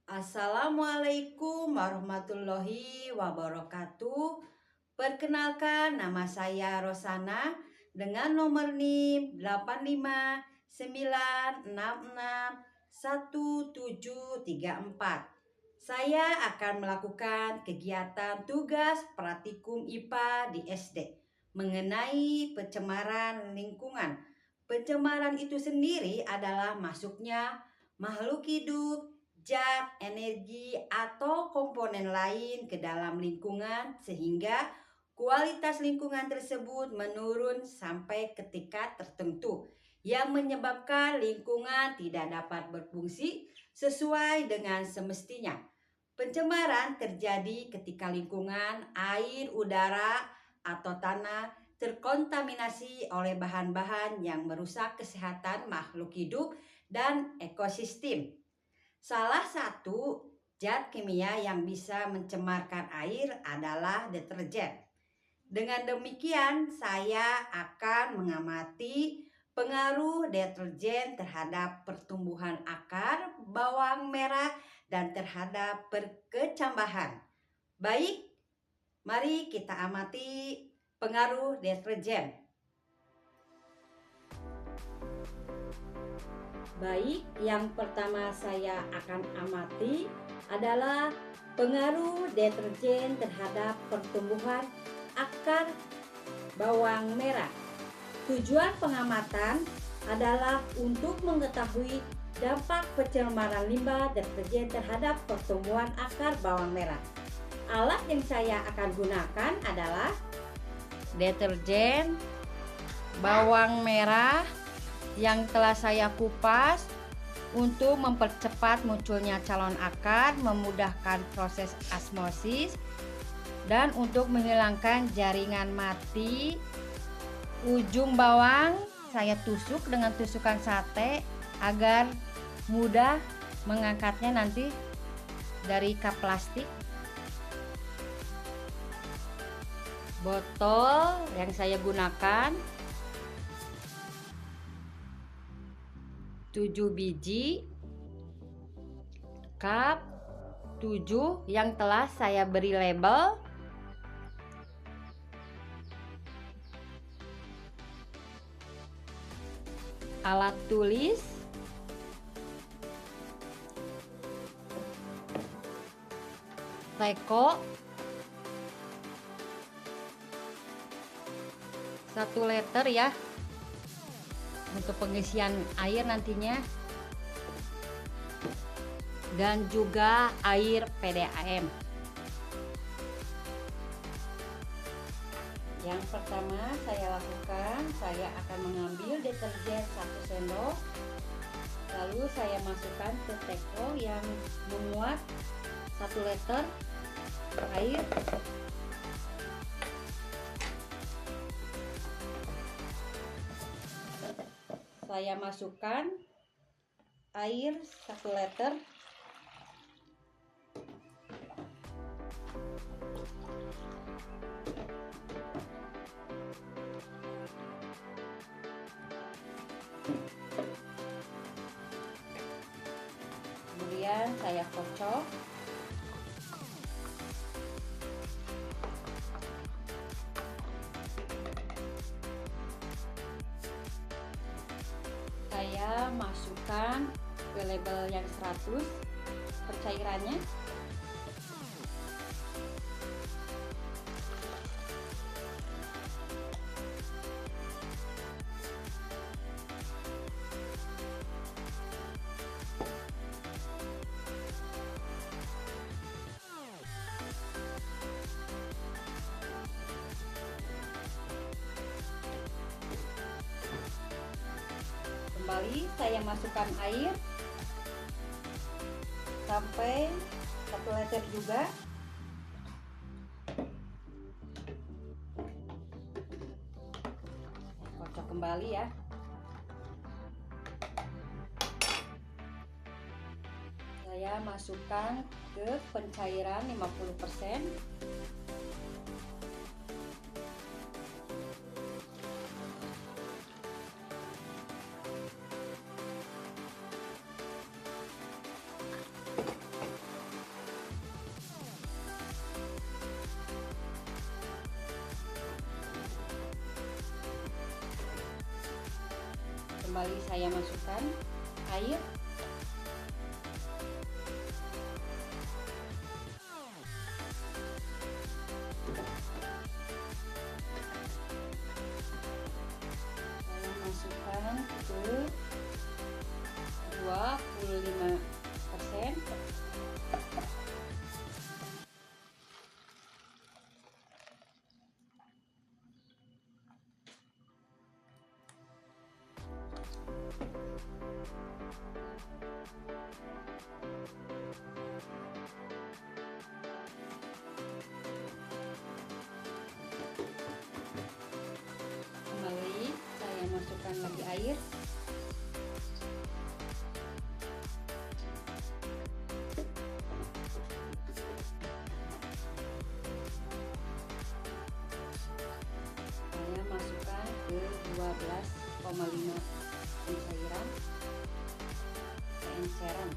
Assalamualaikum warahmatullahi wabarakatuh. Perkenalkan, nama saya Rosana dengan nomor NIM 859661734. Saya akan melakukan kegiatan tugas praktikum IPA di SD mengenai pencemaran lingkungan. Pencemaran itu sendiri adalah masuknya makhluk hidup, zat, energi, atau komponen lain ke dalam lingkungan sehingga kualitas lingkungan tersebut menurun sampai ke tingkat tertentu yang menyebabkan lingkungan tidak dapat berfungsi sesuai dengan semestinya. Pencemaran terjadi ketika lingkungan, air, udara, atau tanah terkontaminasi oleh bahan-bahan yang merusak kesehatan makhluk hidup dan ekosistem. Salah satu zat kimia yang bisa mencemarkan air adalah deterjen. Dengan demikian, saya akan mengamati pengaruh deterjen terhadap pertumbuhan akar bawang merah dan terhadap perkecambahan. Baik, mari kita amati pengaruh deterjen. Baik, yang pertama saya akan amati adalah pengaruh deterjen terhadap pertumbuhan akar bawang merah. Tujuan pengamatan adalah untuk mengetahui dampak pencemaran limbah deterjen terhadap pertumbuhan akar bawang merah. Alat yang saya akan gunakan adalah deterjen bawang merah yang telah saya kupas untuk mempercepat munculnya calon akar, memudahkan proses osmosis, dan untuk menghilangkan jaringan mati. Ujung bawang saya tusuk dengan tusukan sate agar mudah mengangkatnya nanti dari kap plastik. Botol yang saya gunakan 7 biji, kap 7 yang telah saya beri label, alat tulis, teko 1 liter ya untuk pengisian air nantinya, dan juga air PDAM. Yang pertama saya lakukan, saya akan mengambil deterjen 1 sendok, lalu saya masukkan ke teko yang memuat 1 liter air. Saya masukkan air 1 liter. Kemudian saya kocok. Saya masukkan ke label yang 100 percairannya. Kembali saya masukkan air sampai 1 liter juga. Kocok kembali ya. Saya masukkan ke pencairan 50%. Kembali saya masukkan air. Saya masukkan ke 25%. Kembali saya masukkan lagi air. Saya masukkan ke 12,5 cairan enceran.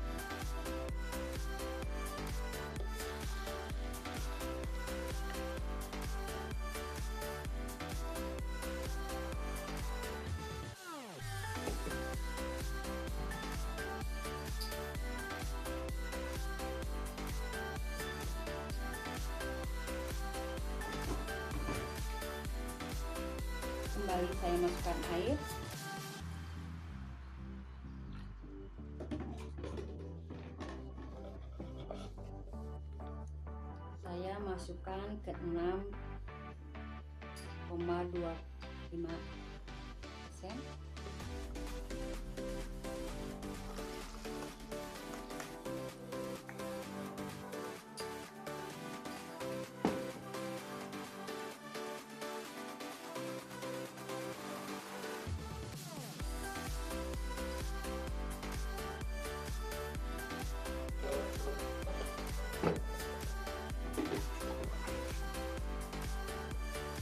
Kembali saya masukkan air. Saya masukkan ke 6,25%.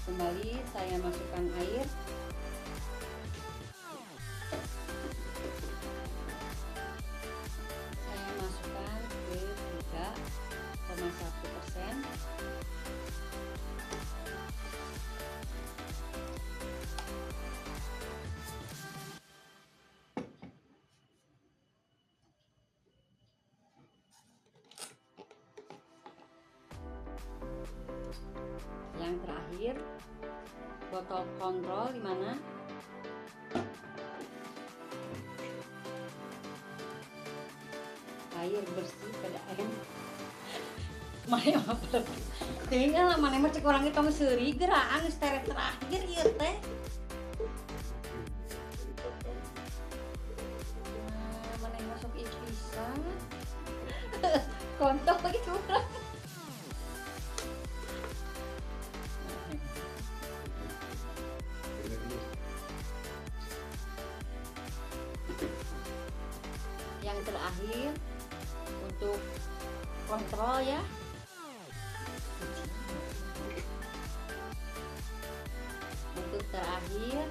Kembali saya masukkan air. Saya masukkan ke 3,1%. Yang terakhir, botol kontrol di mana? Air bersih PDAM. Mana apa? Tinggal lah mana cek orang itu seri geraan steret terakhir ieu teh. Mana masuk pisan. Kontol lagi curang. Yang terakhir untuk kontrol ya. Untuk terakhir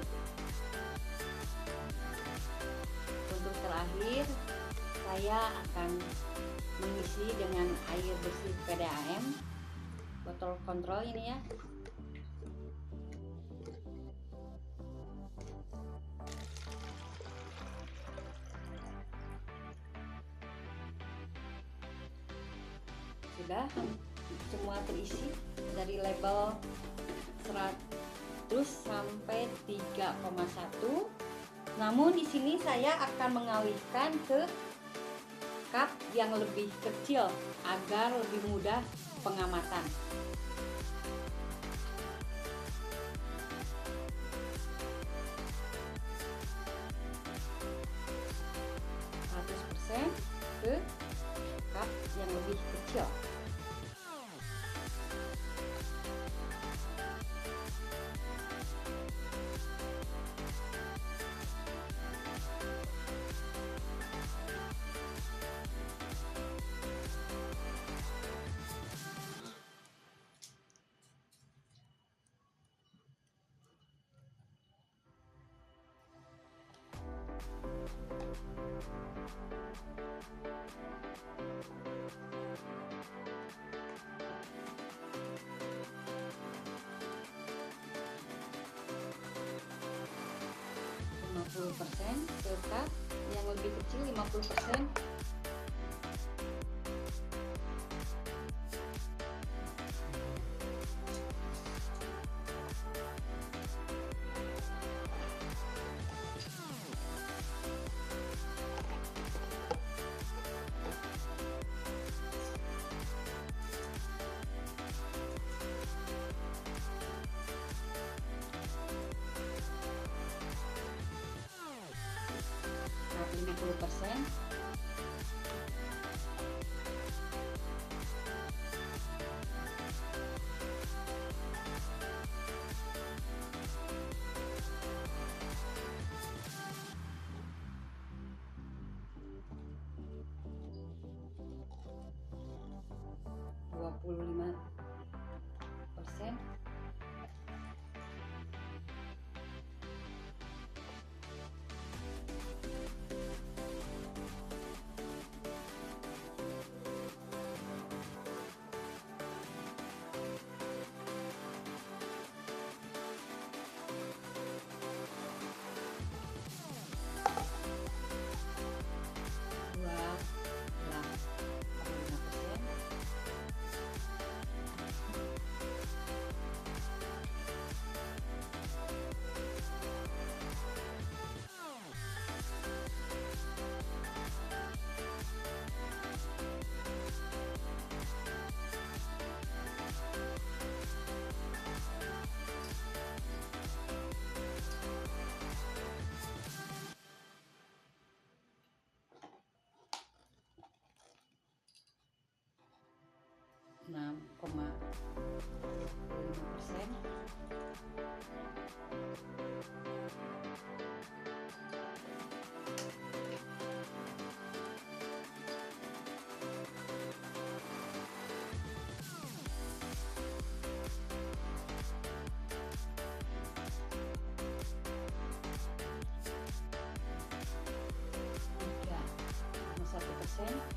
saya akan mengisi dengan air bersih PDAM botol kontrol ini ya. Sudah semua terisi dari label 100 sampai 3,1. Namun di sini saya akan mengalihkan ke cup yang lebih kecil agar lebih mudah pengamatan. Ke cup yang lebih kecil. 50%, ke cup yang lebih kecil 50%. Cup 50%. %.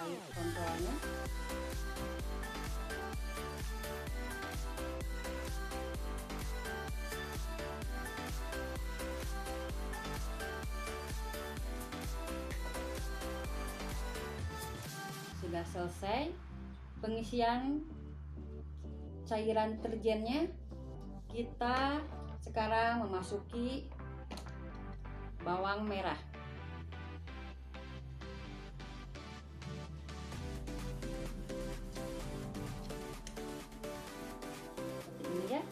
Kait kontrolnya. Sudah selesai pengisian cairan deterjennya. Kita sekarang memasuki bawang merah. Seperti ini ya.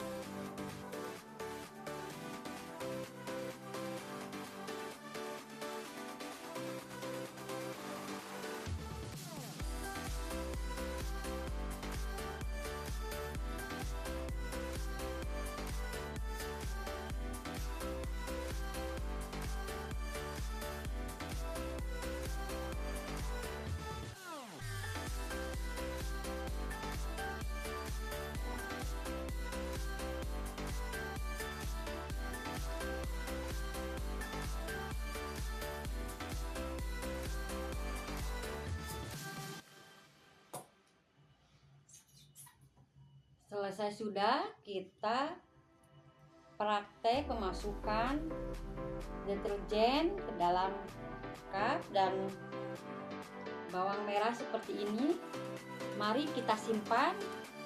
Selesai sudah, kita praktek memasukkan deterjen ke dalam cup dan bawang merah seperti ini. Mari kita simpan.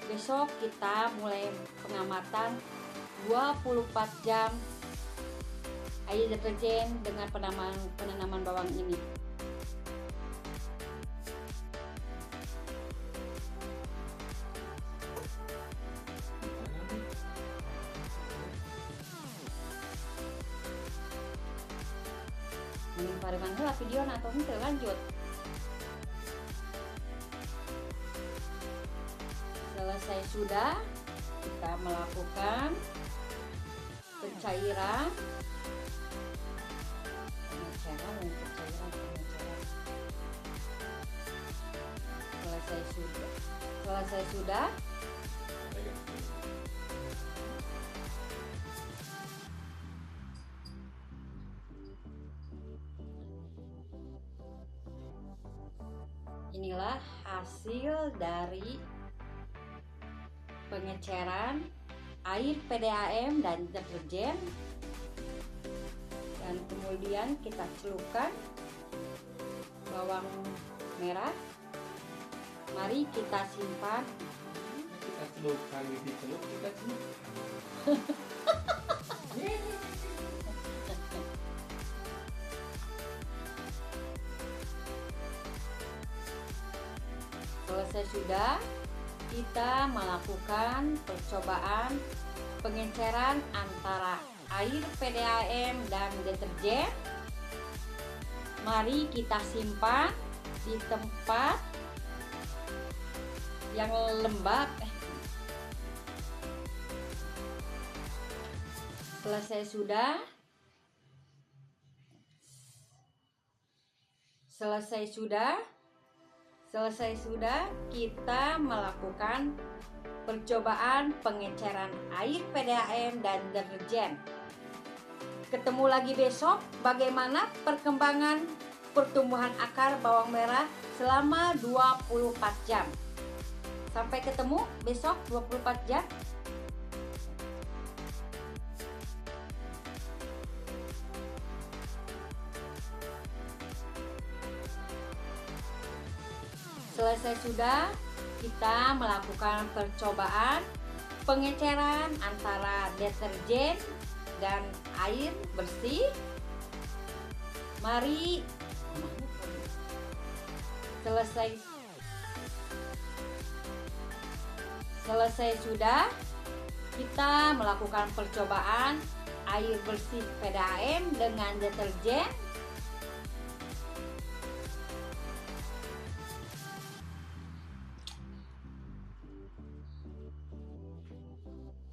Besok kita mulai pengamatan 24 jam air deterjen dengan penanaman bawang ini. Paringan heula video atau henteu lanjut. Selesai sudah, kita melakukan pencairan. Selesai sudah inilah hasil dari pengeceran air PDAM dan deterjen, dan kemudian kita celupkan bawang merah. Mari kita simpan. Kita celupkan, dicelup, kita celup. Selesai sudah, kita melakukan percobaan pengenceran antara air PDAM dan deterjen. Mari kita simpan di tempat yang lembab. Selesai sudah, kita melakukan percobaan pengenceran air PDAM dan deterjen. Ketemu lagi besok bagaimana perkembangan pertumbuhan akar bawang merah selama 24 jam. Sampai ketemu besok 24 jam. Selesai sudah, kita melakukan percobaan pengeceran antara deterjen dan air bersih. Mari selesai sudah, kita melakukan percobaan air bersih PDAM dengan deterjen.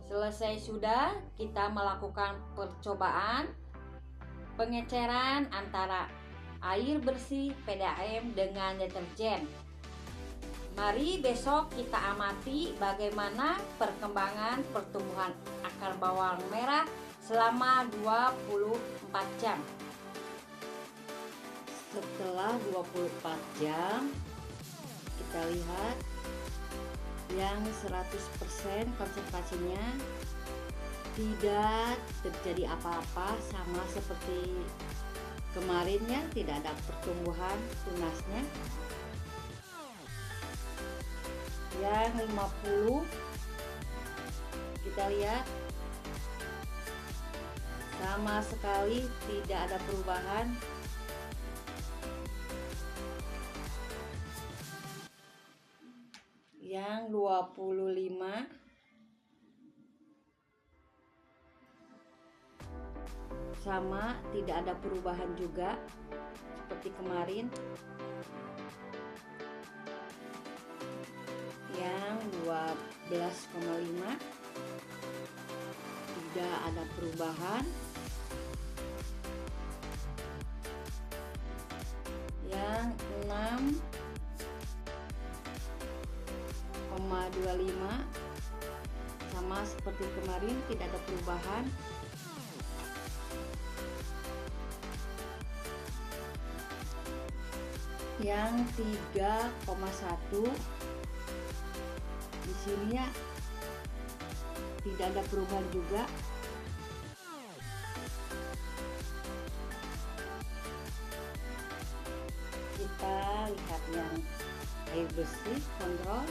Selesai sudah, kita melakukan percobaan pengeceran antara air bersih PDAM dengan deterjen. Mari besok kita amati bagaimana perkembangan pertumbuhan akar bawang merah selama 24 jam. Setelah 24 jam, kita lihat yang 100% konsentrasinya tidak terjadi apa-apa, sama seperti kemarinnya, tidak ada pertumbuhan tunasnya. Yang 50 kita lihat sama sekali tidak ada perubahan. Yang 25 sama, tidak ada perubahan juga seperti kemarin. Yang 12,5 tidak ada perubahan. Yang 6,25 sama seperti kemarin, tidak ada perubahan. Yang 3,1 di sini ya tidak ada perubahan juga. Kita lihat yang air bersih kontrol.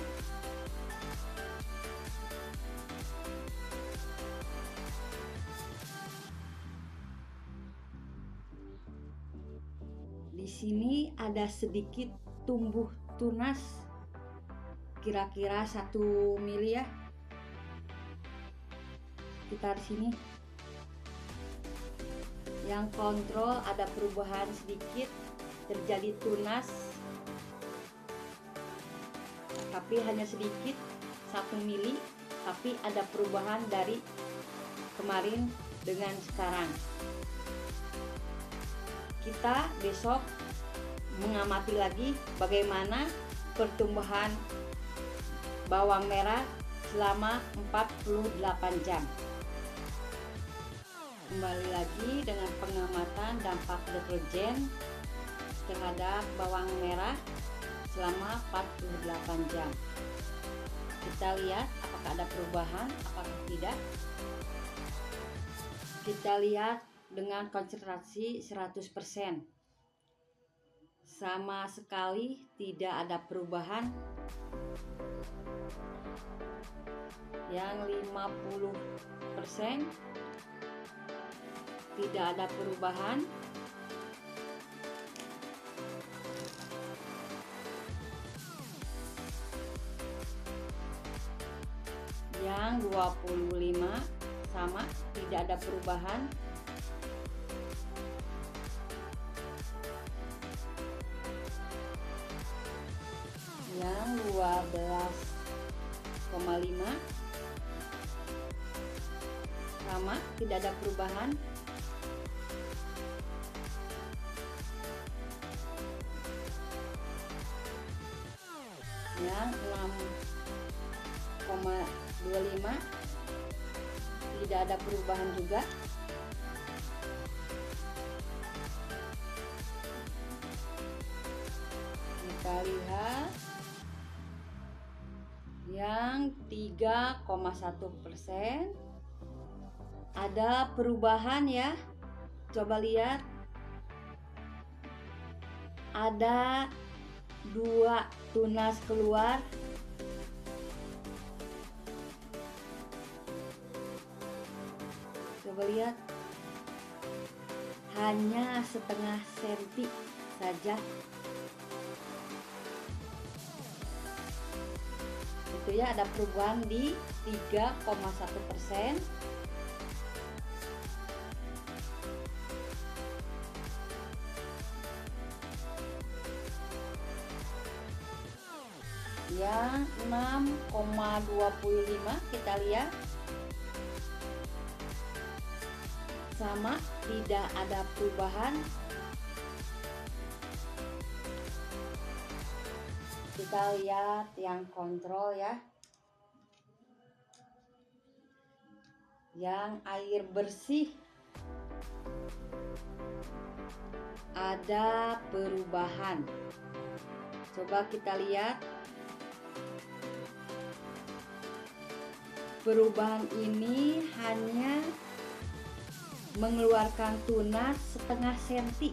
Di sini ada sedikit tumbuh tunas, kira-kira 1 mili ya. Kita di sini yang kontrol ada perubahan sedikit, terjadi tunas, tapi hanya sedikit 1 mili, tapi ada perubahan dari kemarin dengan sekarang. Kita besok mengamati lagi bagaimana pertumbuhan bawang merah selama 48 jam. Kembali lagi dengan pengamatan dampak deterjen terhadap bawang merah selama 48 jam. Kita lihat apakah ada perubahan, apakah tidak. Kita lihat dengan konsentrasi 100%. Sama sekali tidak ada perubahan. Yang 50% tidak ada perubahan. Yang 25 sama, tidak ada perubahan. Yang 12,5 sama, tidak ada perubahan. Yang 6,25 tidak ada perubahan juga. Kita lihat yang 3,1% ada perubahan ya. Coba lihat, ada 2 tunas keluar. Coba lihat, hanya setengah senti saja. Itu ya, ada perubahan di 3,1%. Yang 6,25 kita lihat sama, tidak ada perubahan. Kita lihat yang kontrol ya. Yang air bersih ada perubahan. Coba kita lihat. Perubahan ini hanya mengeluarkan tunas setengah senti.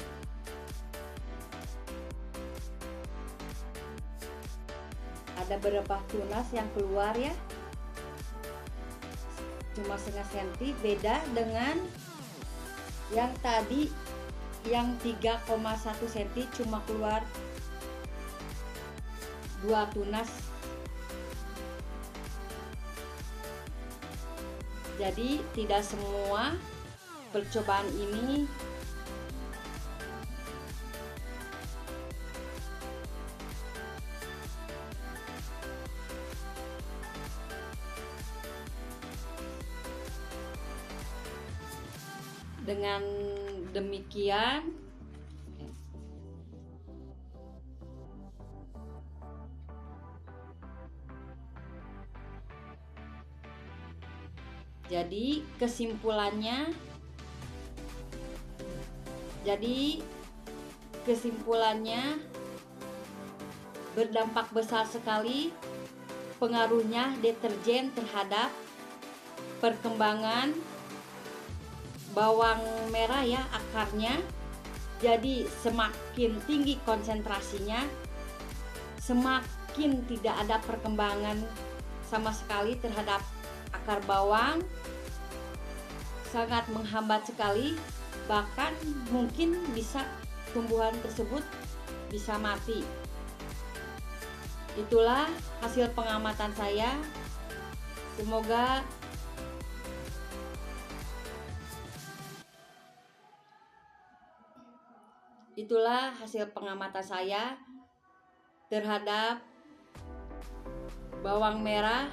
Ada beberapa tunas yang keluar ya, cuma setengah senti. Beda dengan yang tadi, yang 3,1 senti cuma keluar 2 tunas. Jadi tidak semua percobaan ini dengan demikian jadi kesimpulannya berdampak besar sekali pengaruhnya deterjen terhadap perkembangan bawang merah ya, akarnya. Jadi semakin tinggi konsentrasinya, semakin tidak ada perkembangan sama sekali terhadap akar bawang, sangat menghambat sekali, bahkan mungkin bisa tumbuhan tersebut bisa mati. Itulah hasil pengamatan saya. Semoga itulah hasil pengamatan saya terhadap bawang merah.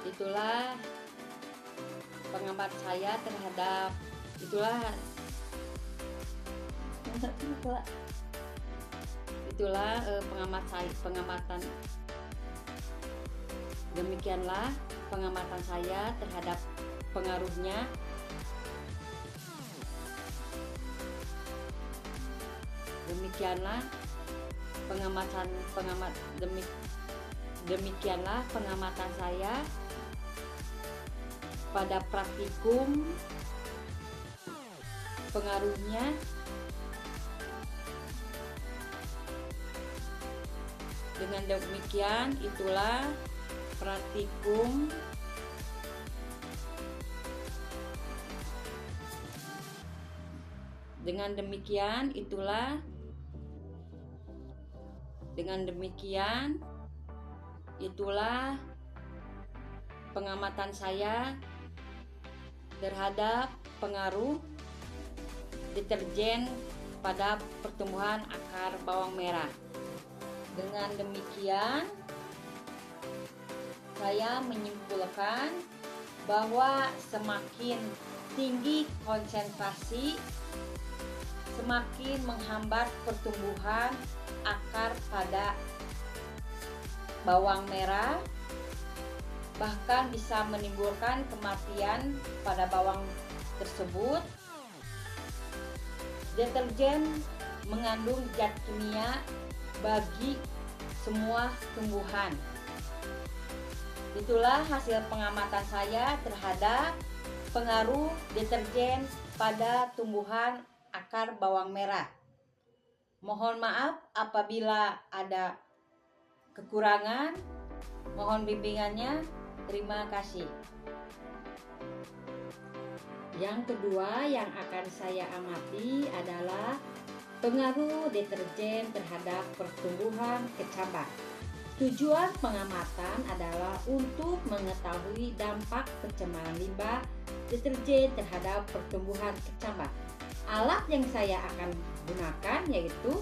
Itulah pengamatan saya terhadap pengamatan. Demikianlah pengamatan saya terhadap pengaruhnya demikianlah pengamatan saya pada praktikum pengaruhnya dengan demikian itulah praktikum dengan demikian itulah pengamatan saya terhadap pengaruh deterjen pada pertumbuhan akar bawang merah. Dengan demikian saya menyimpulkan bahwa semakin tinggi konsentrasi semakin menghambat pertumbuhan akar pada bawang merah, bahkan bisa menimbulkan kematian pada bawang tersebut. Deterjen mengandung zat kimia bagi semua tumbuhan. Itulah hasil pengamatan saya terhadap pengaruh deterjen pada tumbuhan akar bawang merah. Mohon maaf apabila ada kekurangan, mohon bimbingannya. Terima kasih. Yang kedua yang akan saya amati adalah pengaruh deterjen terhadap pertumbuhan kecambah. Tujuan pengamatan adalah untuk mengetahui dampak pencemaran limbah deterjen terhadap pertumbuhan kecambah. Alat yang saya akan gunakan yaitu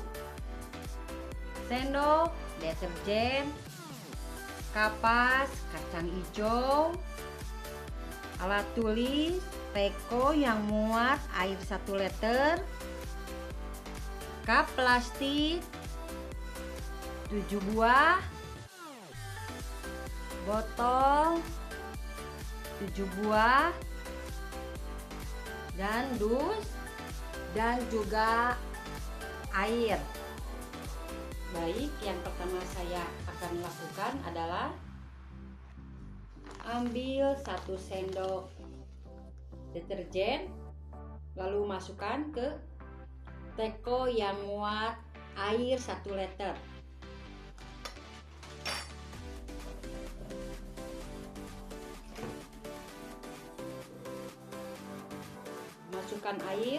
sendok deterjen, kapas kacang hijau, alat tulis teko yang muat air 1 liter, cup plastik 7 buah, botol 7 buah, dan dus, dan juga air. Baik, yang pertama saya akan lakukan adalah ambil 1 sendok deterjen, lalu masukkan ke teko yang muat air 1 liter. Masukkan air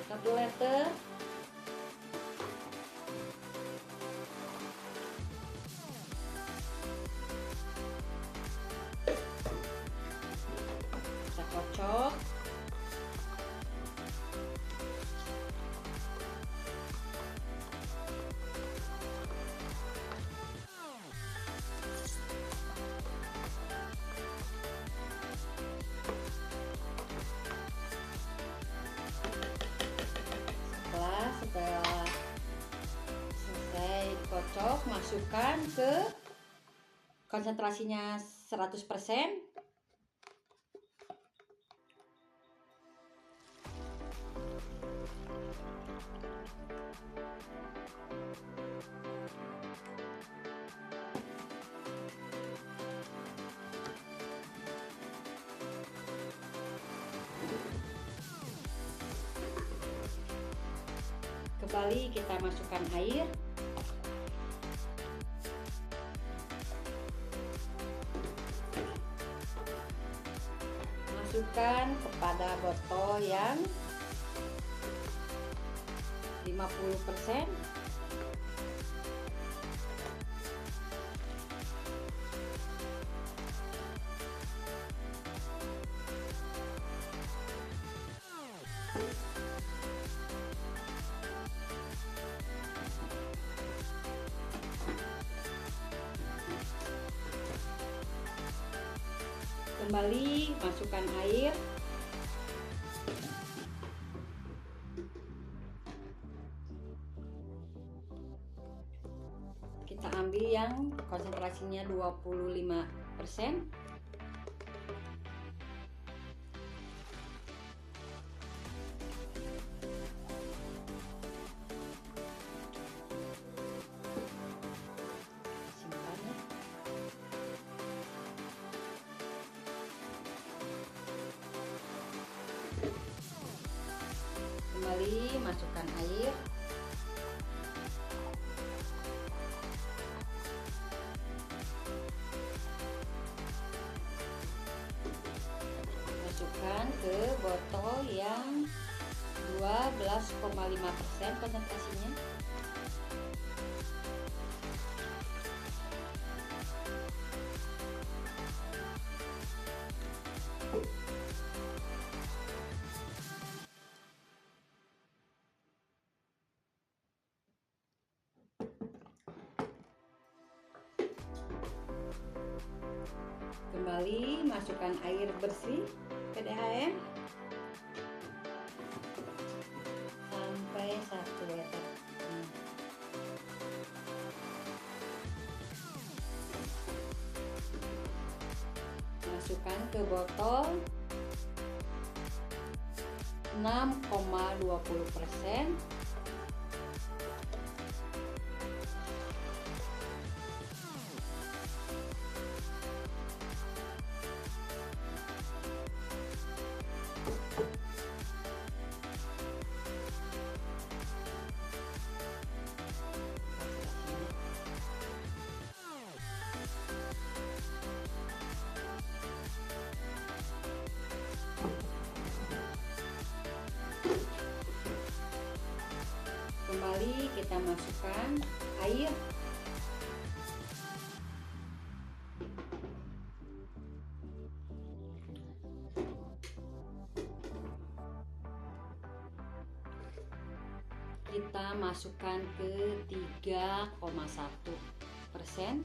1 liter. Kita kocok. Setelah selesai kocok, masukkan ke konsentrasinya 100%. Kembali kita masukkan air. Masukkan kepada botol yang 50%. Kembali masukkan air. Kita ambil yang konsentrasinya 25%. masukkan air. Masukkan ke botol yang 12,5% konsentrasinya. Kembali masukkan air bersih PDHM sampai 1 liter. Masukkan ke botol 6,20%. Kembali kita masukkan air. Kita masukkan ke 3,1%.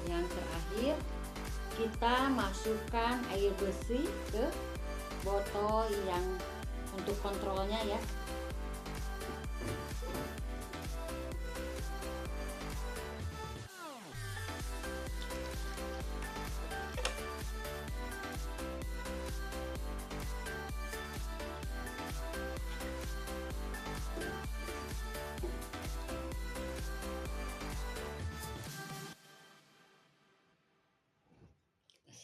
Yang terakhir, kita masukkan air bersih ke botol yang untuk kontrolnya ya.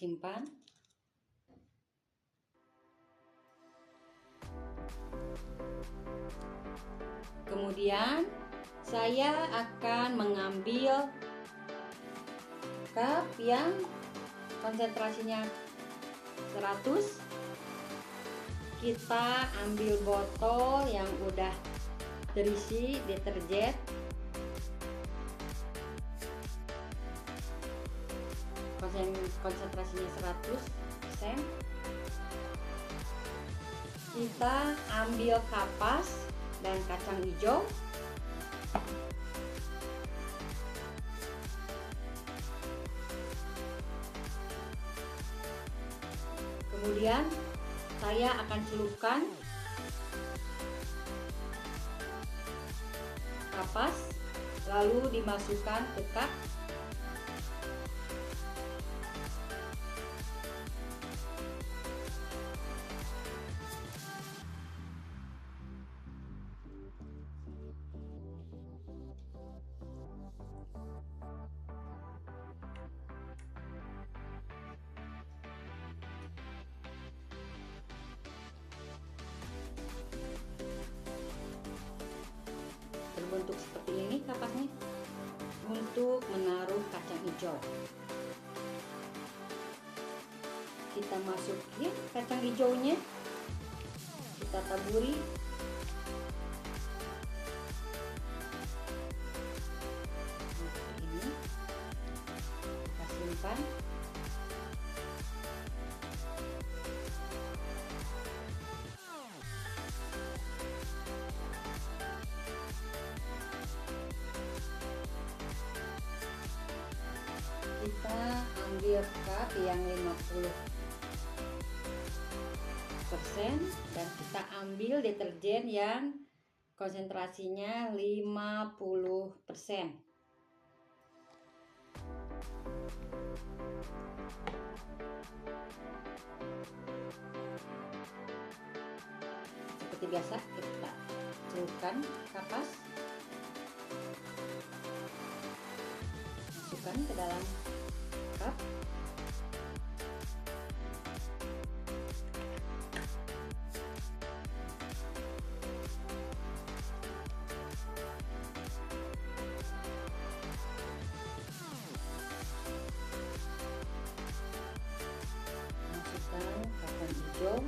Simpan. Kemudian saya akan mengambil cup yang konsentrasinya 100. Kita ambil botol yang udah terisi deterjen. Konsentrasinya 100%. Kita ambil kapas dan kacang hijau. Kemudian saya akan celupkan kapas, lalu dimasukkan ke cup. Berbentuk seperti ini kapasnya untuk menaruh kacang hijau. Kita masukin kacang hijaunya, kita taburi. Seperti ini, kita simpan. Kita ambil cup yang 50% dan kita ambil deterjen yang konsentrasinya 50%. Seperti biasa kita celupkan kapas, masukkan ke dalam cup. Masukkan kacang hijau,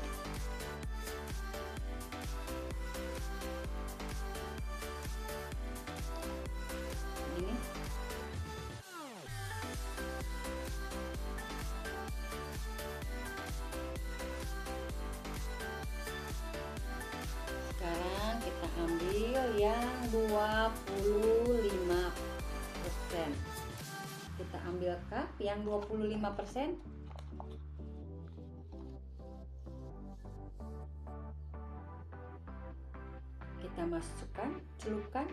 ini sekarang kita ambil yang 25%. Kita ambil cup yang 25%. Kita masukkan, celupkan.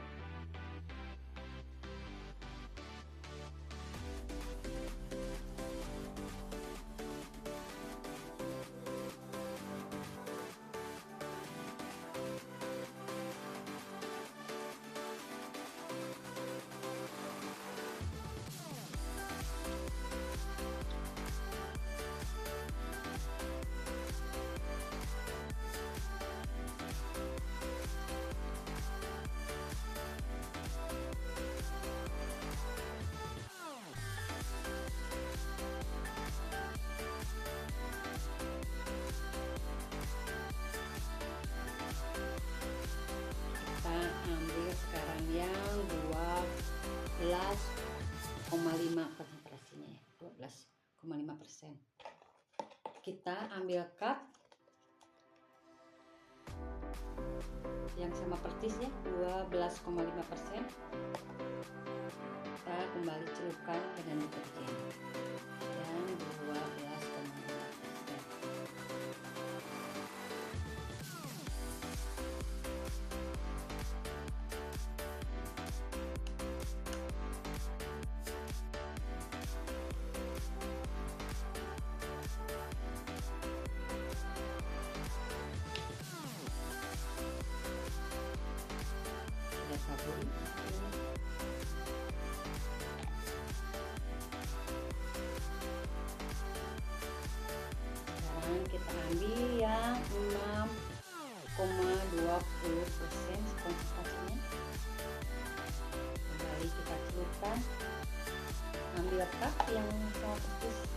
Kita ambil sekarang yang 12,5 konsentrasinya ya, 12,5%. Kita ambil cup yang sama persis ya, 12,5%. Kita kembali celupkan dengan deterjen yang 12,5%. Kita taburi. Sekarang kita ambil yang 6,20% konsentrasinya. Kembali kita celupkan. Ambil cup yang sama persis.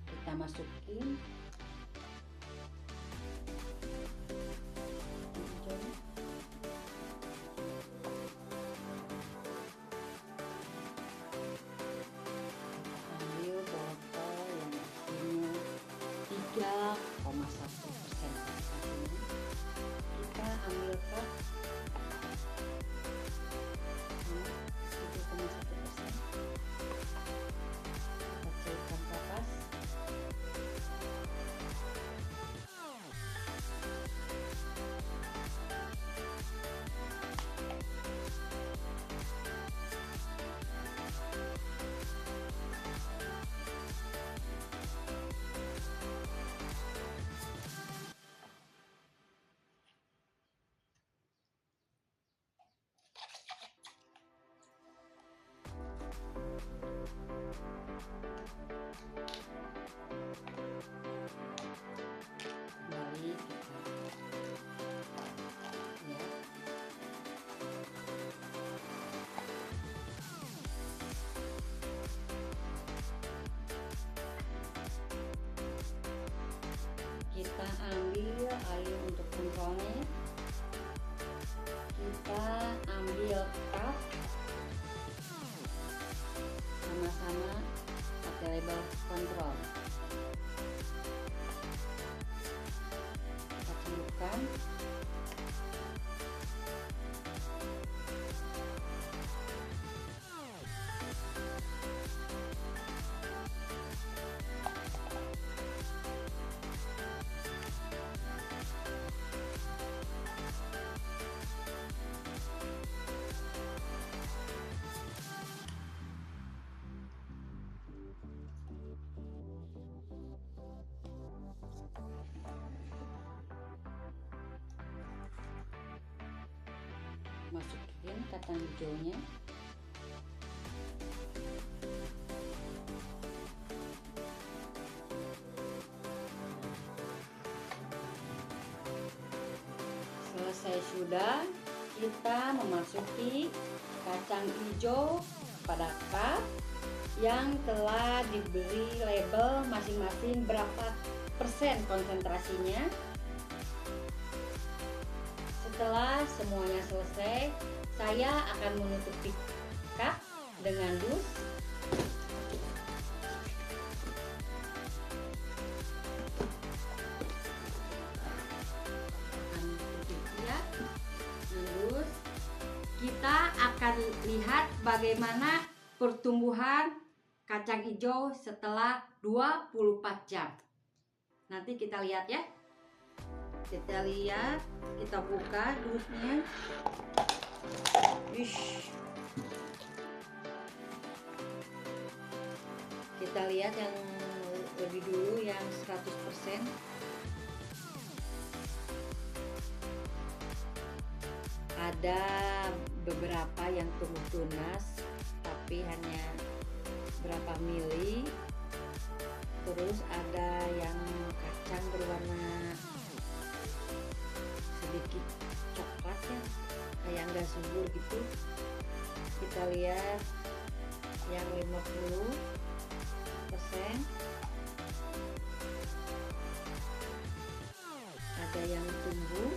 Kita masukin hijau. Ambil botol yang isinya 3,1% konsentrasinya. Kita ambil cup 3,1%. Kita celupkan kapas. Kembali kita ya. Kita ambil air untuk kontrolnya. Kita ambil cup, sama-sama pakai label kontrol. Kita celupkan. masukin kacang hijaunya. Selesai sudah, kita memasuki kacang hijau pada cup yang telah diberi label masing-masing berapa persen konsentrasinya. Setelah semuanya selesai, saya akan menutupi cup dengan dus. Terus kita akan lihat bagaimana pertumbuhan kacang hijau setelah 24 jam. Nanti kita lihat ya. Kita lihat, kita buka dusnya. Kita lihat yang lebih dulu yang 100%. Ada beberapa yang tumbuh tunas tapi hanya berapa mili. Terus ada yang kacang berwarna sedikit coklat ya, kayak nggak subur gitu. Kita lihat yang 50%. Ada yang tumbuh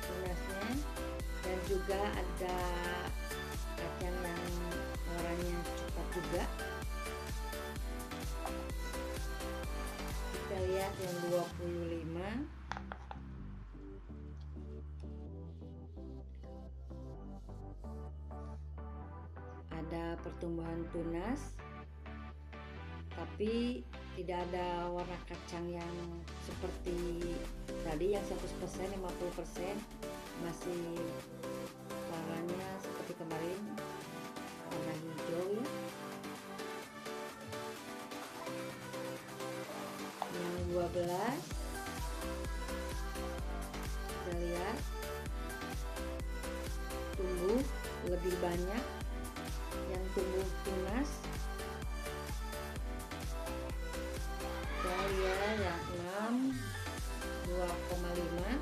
tunasnya, dan juga ada kacang yang warnanya coklat juga. Kita lihat yang 25. Ada pertumbuhan tunas tapi tidak ada warna kacang yang seperti tadi yang 100%, 50%, masih warnanya seperti kemarin, warna hijau ya. Yang 12 kita lihat tumbuh lebih banyak yang tumbuh tunas. Kita lihat yang 6, 2,5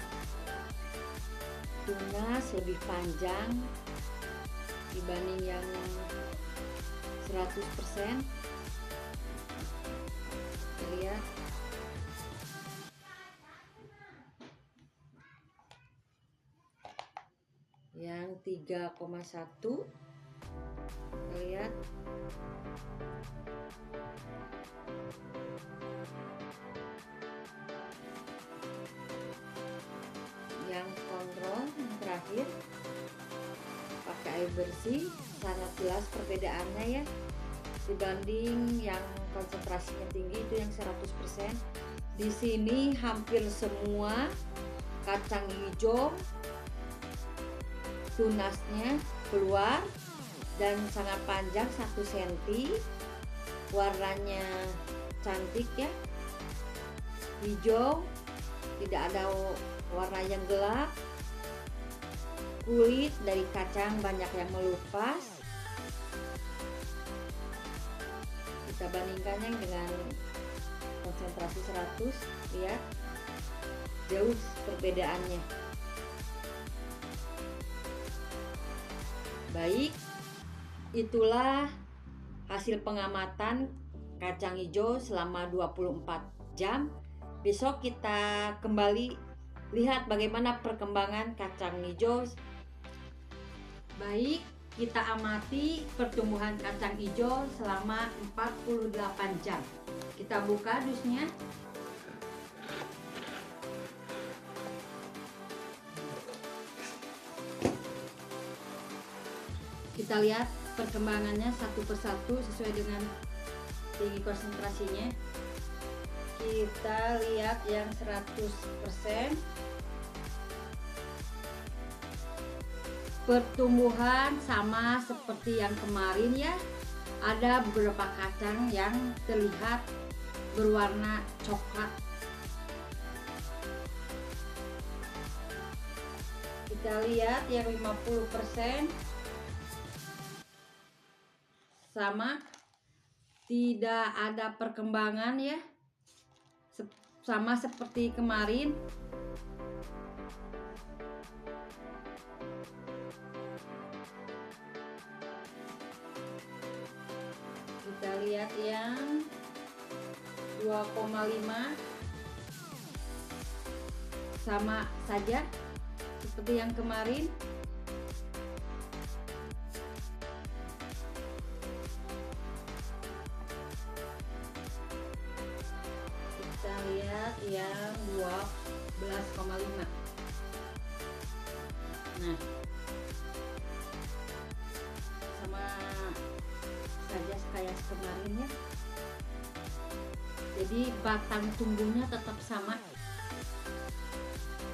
tunas lebih panjang dibanding yang 100%. Kita lihat yang 3,1. Kita lihat yang kontrol yang terakhir pakai air bersih, sangat jelas perbedaannya ya dibanding yang konsentrasinya tinggi itu yang 100%. Di sini hampir semua kacang hijau tunasnya keluar dan sangat panjang 1 cm, warnanya cantik ya, hijau, tidak ada warna yang gelap. Kulit dari kacang banyak yang melupas. Kita bandingkannya dengan konsentrasi 100, lihat jauh perbedaannya. Baik, itulah hasil pengamatan kacang hijau selama 24 jam. Besok kita kembali lihat bagaimana perkembangan kacang hijau. Baik, kita amati pertumbuhan kacang hijau selama 48 jam. Kita buka dusnya. Kita lihat perkembangannya satu persatu sesuai dengan tinggi konsentrasinya. Kita lihat yang 100%. Pertumbuhan sama seperti yang kemarin ya. Ada beberapa kacang yang terlihat berwarna coklat. Kita Kita lihat yang 50% sama, tidak ada perkembangan ya, sama seperti kemarin. Kita lihat yang 2,5 sama saja seperti yang kemarin. Kita lihat yang 12,5. Nah, sama saja kayak kemarin ya. Jadi batang tumbuhnya tetap sama,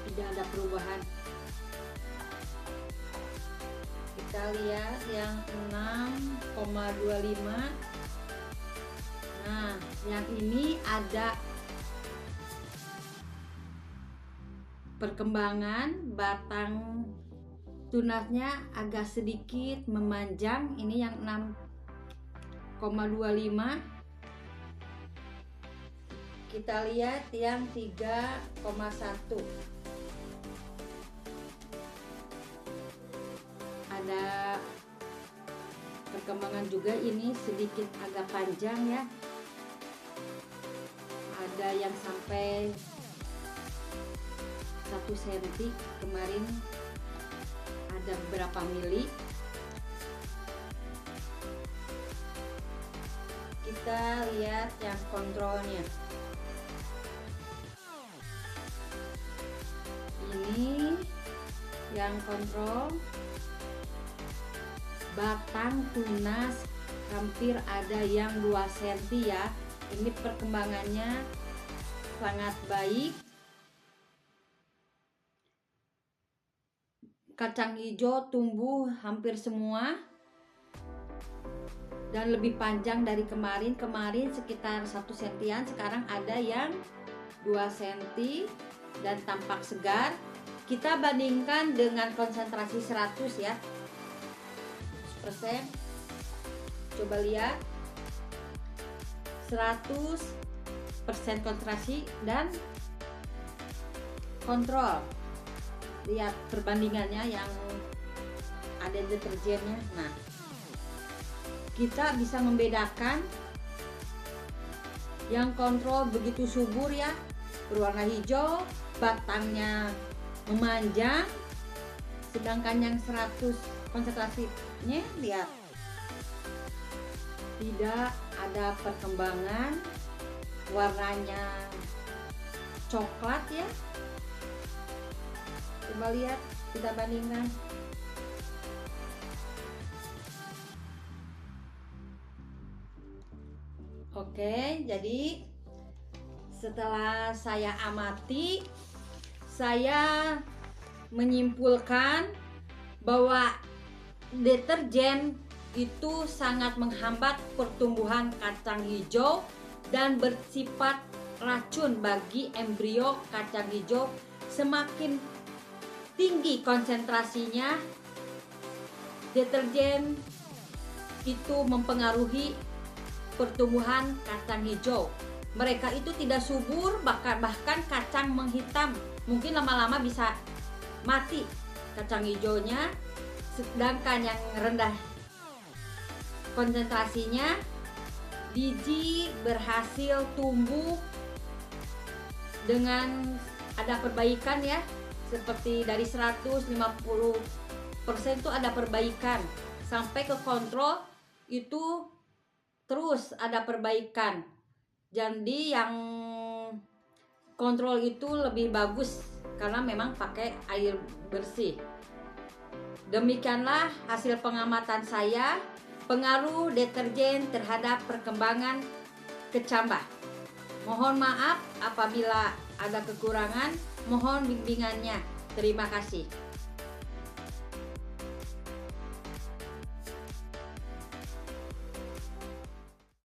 tidak ada perubahan. Kita lihat yang 6,25. Nah, yang ini ada perkembangan, batang tunasnya agak sedikit memanjang. Ini yang 6,25. Kita lihat yang 3,1. Ada perkembangan juga, ini sedikit agak panjang ya. Ada yang sampai 1 cm, kemarin ada beberapa mili. Kita lihat yang kontrolnya. Ini yang kontrol, batang tunas hampir ada yang 2 cm ya. Ini perkembangannya sangat baik. Kacang hijau tumbuh hampir semua dan lebih panjang dari kemarin. Kemarin sekitar 1 sentian, sekarang ada yang 2 cm dan tampak segar. Kita bandingkan dengan konsentrasi 100 ya, 100%. Coba lihat 100% konsentrasi dan kontrol. Lihat perbandingannya yang ada deterjennya. Nah, kita bisa membedakan yang kontrol begitu subur ya, berwarna hijau, batangnya memanjang. Sedangkan yang 100 konsentrasinya, lihat, tidak ada perkembangan, warnanya coklat ya. Coba lihat, kita bandingkan. Oke, jadi setelah saya amati, saya menyimpulkan bahwa deterjen itu sangat menghambat pertumbuhan kacang hijau dan bersifat racun bagi embrio kacang hijau. Semakin tinggi konsentrasinya, deterjen itu mempengaruhi pertumbuhan kacang hijau. Mereka itu tidak subur, bahkan kacang menghitam. Mungkin lama-lama bisa mati kacang hijaunya. Sedangkan yang rendah konsentrasinya, biji berhasil tumbuh dengan ada perbaikan ya. Seperti dari 150% itu ada perbaikan, sampai ke kontrol itu terus ada perbaikan. Jadi yang kontrol itu lebih bagus karena memang pakai air bersih. Demikianlah hasil pengamatan saya, pengaruh deterjen terhadap perkembangan kecambah. Mohon maaf apabila ada kekurangan, mohon bimbingannya. Terima kasih.